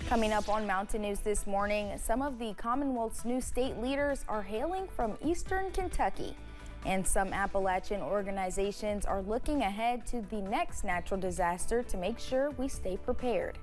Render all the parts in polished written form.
Coming up on Mountain News this morning, some of the Commonwealth's new state leaders are hailing from eastern Kentucky, and some Appalachian organizations are looking ahead to the next natural disaster to make sure we stay prepared.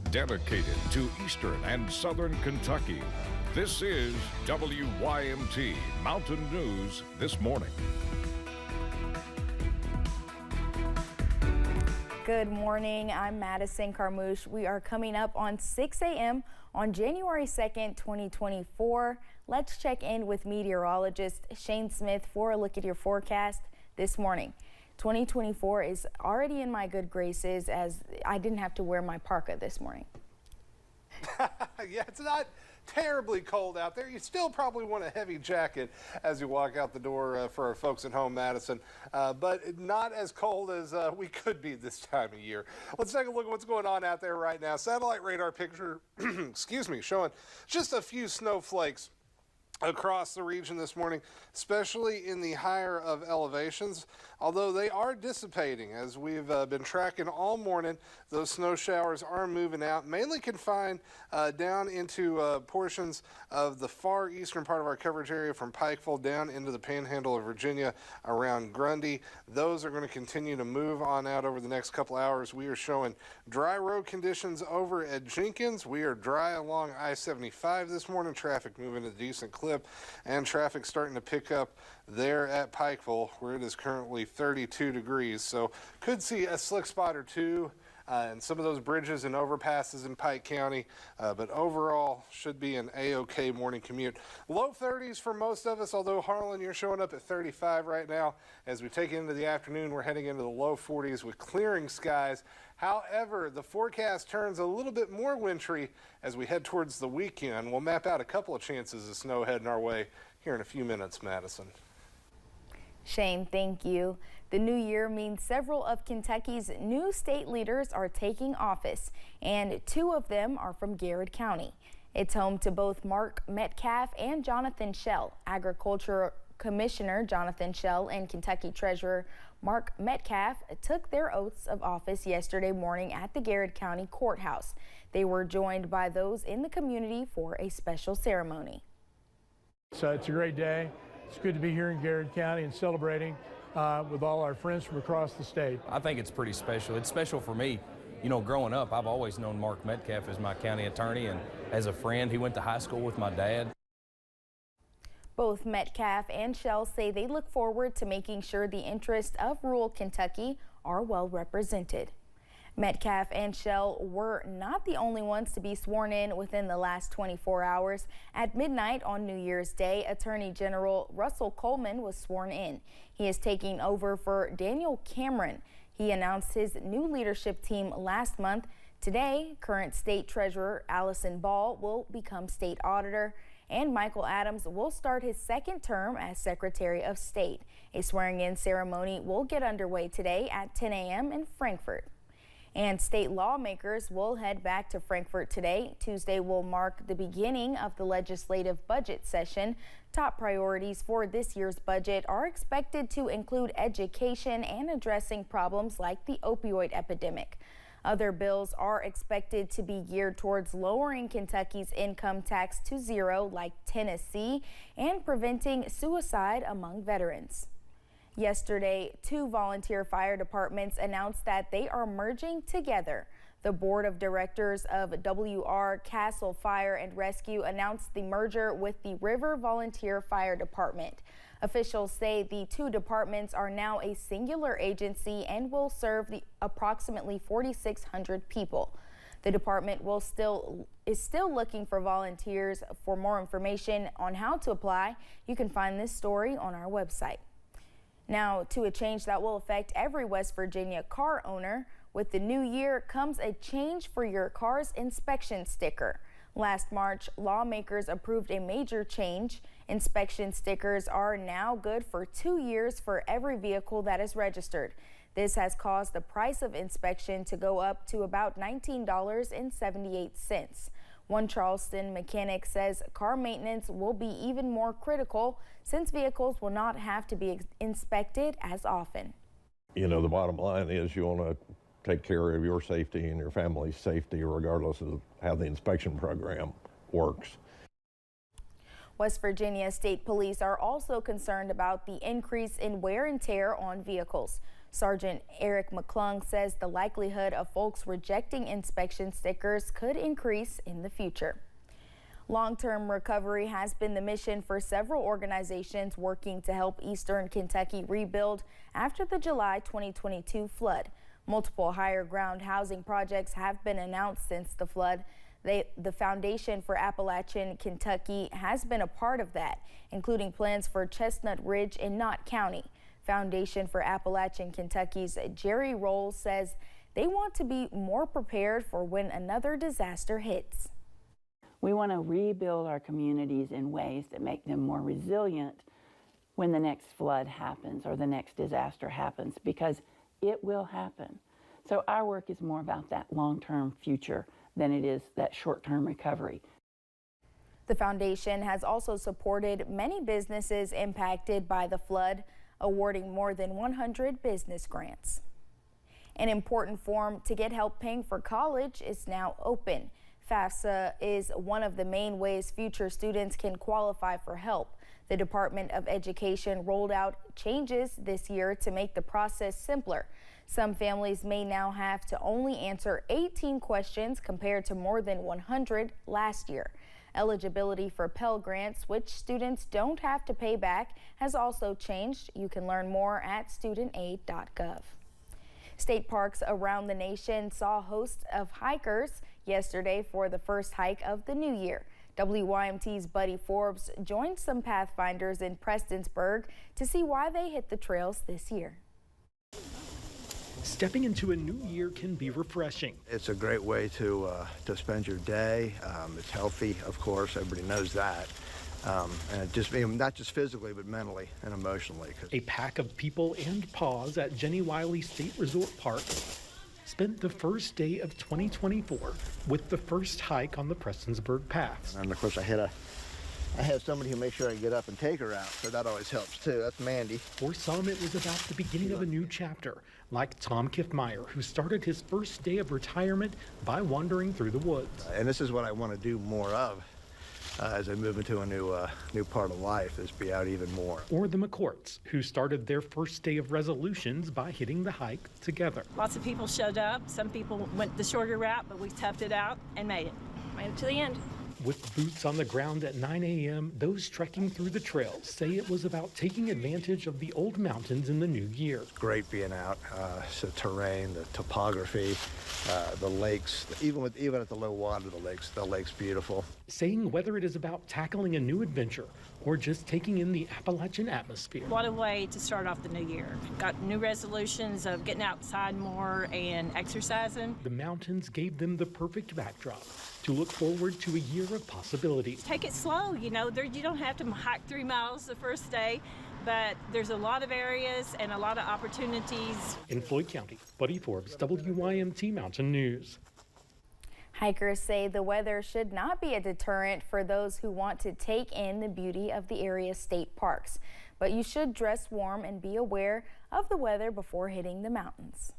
Dedicated to eastern and southern Kentucky, this is WYMT Mountain News this morning. Good morning, I'm Madison Carmouche. We are coming up on 6 a.m. on January 2nd, 2024. Let's check in with meteorologist Shane Smith for a look at your forecast this morning. 2024 is already in my good graces as I didn't have to wear my parka this morning. Yeah, it's not terribly cold out there. You still probably want a heavy jacket as you walk out the door for our folks at home, Madison, but not as cold as we could be this time of year. Let's take a look at what's going on out there right now. Satellite radar picture, excuse me, showing just a few snowflakes across the region this morning, especially in the higher of elevations, although they are dissipating as we've been tracking all morning. Those snow showers are moving out, mainly confined down into portions of the far eastern part of our coverage area from Pikeville down into the panhandle of Virginia around Grundy. Those are going to continue to move on out over the next couple hours. We are showing dry road conditions over at Jenkins. We are dry along I-75 this morning, traffic moving at a decent clip, and traffic starting to pick up there at Pikeville where it is currently 32 degrees. So could see a slick spot or two and some of those bridges and overpasses in Pike County, but overall should be an A-OK morning commute. Low 30s for most of us, although Harlan, you're showing up at 35 right now. As we take it into the afternoon, we're heading into the low 40s with clearing skies. However, the forecast turns a little bit more wintry as we head towards the weekend. We'll map out a couple of chances of snow heading our way here in a few minutes, Madison. Shane, thank you. The new year means several of Kentucky's new state leaders are taking office, and two of them are from Garrett County. It's home to both Mark Metcalf and Jonathan Schell. Agriculture Commissioner Jonathan Schell and Kentucky Treasurer Mark Metcalf took their oaths of office yesterday morning at the Garrett County Courthouse. They were joined by those in the community for a special ceremony. So it's a great day. It's good to be here in Garrett County and celebrating with all our friends from across the state. I think it's pretty special. It's special for me. You know, growing up, I've always known Mark Metcalf as my county attorney, and as a friend, he went to high school with my dad. Both Metcalf and Schell say they look forward to making sure the interests of rural Kentucky are well represented. Metcalf and Schell were not the only ones to be sworn in within the last 24 hours. At midnight on New Year's Day, Attorney General Russell Coleman was sworn in. He is taking over for Daniel Cameron. He announced his new leadership team last month. Today, current State Treasurer Allison Ball will become State Auditor, and Michael Adams will start his second term as Secretary of State. A swearing-in ceremony will get underway today at 10 a.m. in Frankfort. And state lawmakers will head back to Frankfort today. Tuesday will mark the beginning of the legislative budget session. Top priorities for this year's budget are expected to include education and addressing problems like the opioid epidemic. Other bills are expected to be geared towards lowering Kentucky's income tax to zero, like Tennessee, and preventing suicide among veterans. Yesterday, two volunteer fire departments announced that they are merging together. The board of directors of WR Castle Fire and Rescue announced the merger with the River Volunteer Fire Department. Officials say the two departments are now a singular agency and will serve the approximately 4,600 people. The department is still looking for volunteers. For more information on how to apply, you can find this story on our website. Now to a change that will affect every West Virginia car owner. With the new year comes a change for your car's inspection sticker. Last March, lawmakers approved a major change. Inspection stickers are now good for 2 years for every vehicle that is registered. This has caused the price of inspection to go up to about $19.78. One Charleston mechanic says car maintenance will be even more critical since vehicles will not have to be inspected as often. You know, the bottom line is you want to take care of your safety and your family's safety regardless of how the inspection program works. West Virginia State Police are also concerned about the increase in wear and tear on vehicles. Sergeant Eric McClung says the likelihood of folks rejecting inspection stickers could increase in the future. Long-term recovery has been the mission for several organizations working to help Eastern Kentucky rebuild after the July 2022 flood. Multiple higher ground housing projects have been announced since the flood. The Foundation for Appalachian Kentucky has been a part of that, including plans for Chestnut Ridge in Knott County. Foundation for Appalachian Kentucky's Jerry Roll says they want to be more prepared for when another disaster hits. We want to rebuild our communities in ways that make them more resilient when the next flood happens or the next disaster happens, because it will happen. So our work is more about that long-term future than it is that short-term recovery. The foundation has also supported many businesses impacted by the flood, awarding more than 100 business grants. An important form to get help paying for college is now open. FAFSA is one of the main ways future students can qualify for help. The Department of Education rolled out changes this year to make the process simpler. Some families may now have to only answer 18 questions compared to more than 100 last year. Eligibility for Pell Grants, which students don't have to pay back, has also changed. You can learn more at studentaid.gov. State parks around the nation saw hosts of hikers yesterday for the first hike of the new year. WYMT's Buddy Forbes joined some Pathfinders in Prestonsburg to see why they hit the trails this year. Stepping into a new year can be refreshing. It's a great way to spend your day. It's healthy, of course, everybody knows that. And it just, not just physically, but mentally and emotionally. A pack of people and paws at Jenny Wiley State Resort Park spent the first day of 2024 with the first hike on the Prestonsburg Paths. And of course, I have somebody who makes sure I get up and take her out, so that always helps too. That's Mandy. For some, it was about the beginning of a new chapter, like Tom Kiffmeyer, who started his first day of retirement by wandering through the woods. And this is what I want to do more of as I move into a new part of life, is be out even more. Or the McCourts, who started their first day of resolutions by hitting the hike together. Lots of people showed up. Some people went the shorter route, but we toughed it out and made it to the end. With boots on the ground at 9 a.m., those trekking through the trails say it was about taking advantage of the old mountains in the new year. Great being out. The terrain, the topography, the lakes. Even at the low water, the lake's beautiful. Saying whether it is about tackling a new adventure or just taking in the Appalachian atmosphere. What a way to start off the new year. Got new resolutions of getting outside more and exercising. The mountains gave them the perfect backdrop to look forward to a year of possibilities. Take it slow, you don't have to hike 3 miles the first day, but there's a lot of areas and a lot of opportunities. In Floyd County, Buddy Forbes, WYMT Mountain News. Hikers say the weather should not be a deterrent for those who want to take in the beauty of the area's state parks, but you should dress warm and be aware of the weather before hitting the mountains.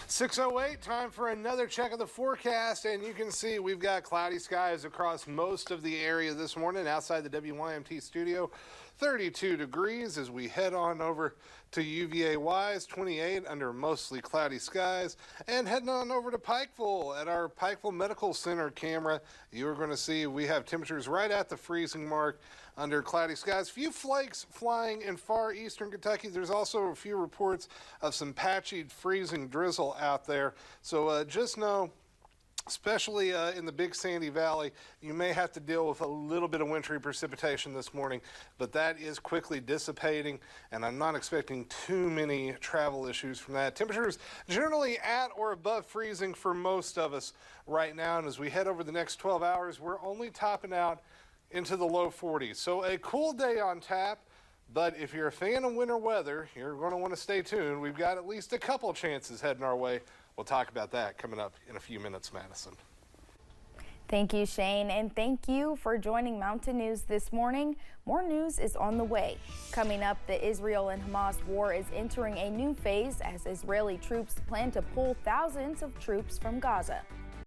.608, time for another check of the forecast, and you can see we've got cloudy skies across most of the area this morning. Outside the WYMT studio, 32 degrees as we head on over to UVA Wise, 28 under mostly cloudy skies, and heading on over to Pikeville at our Pikeville Medical Center camera. You're going to see we have temperatures right at the freezing mark under cloudy skies. Few flakes flying in far eastern Kentucky. There's also a few reports of some patchy freezing drizzle out there. So just know, especially in the Big Sandy Valley, you may have to deal with a little bit of wintry precipitation this morning, but that is quickly dissipating, and I'm not expecting too many travel issues from that. Temperatures generally at or above freezing for most of us right now, and as we head over the next 12 hours, we're only topping out into the low 40s. So a cool day on tap, but if you're a fan of winter weather, you're going to want to stay tuned. We've got at least a couple chances heading our way. We'll talk about that coming up in a few minutes, Madison. Thank you, Shane, and thank you for joining Mountain News this morning. More news is on the way. Coming up, the Israel and Hamas war is entering a new phase as Israeli troops plan to pull thousands of troops from Gaza.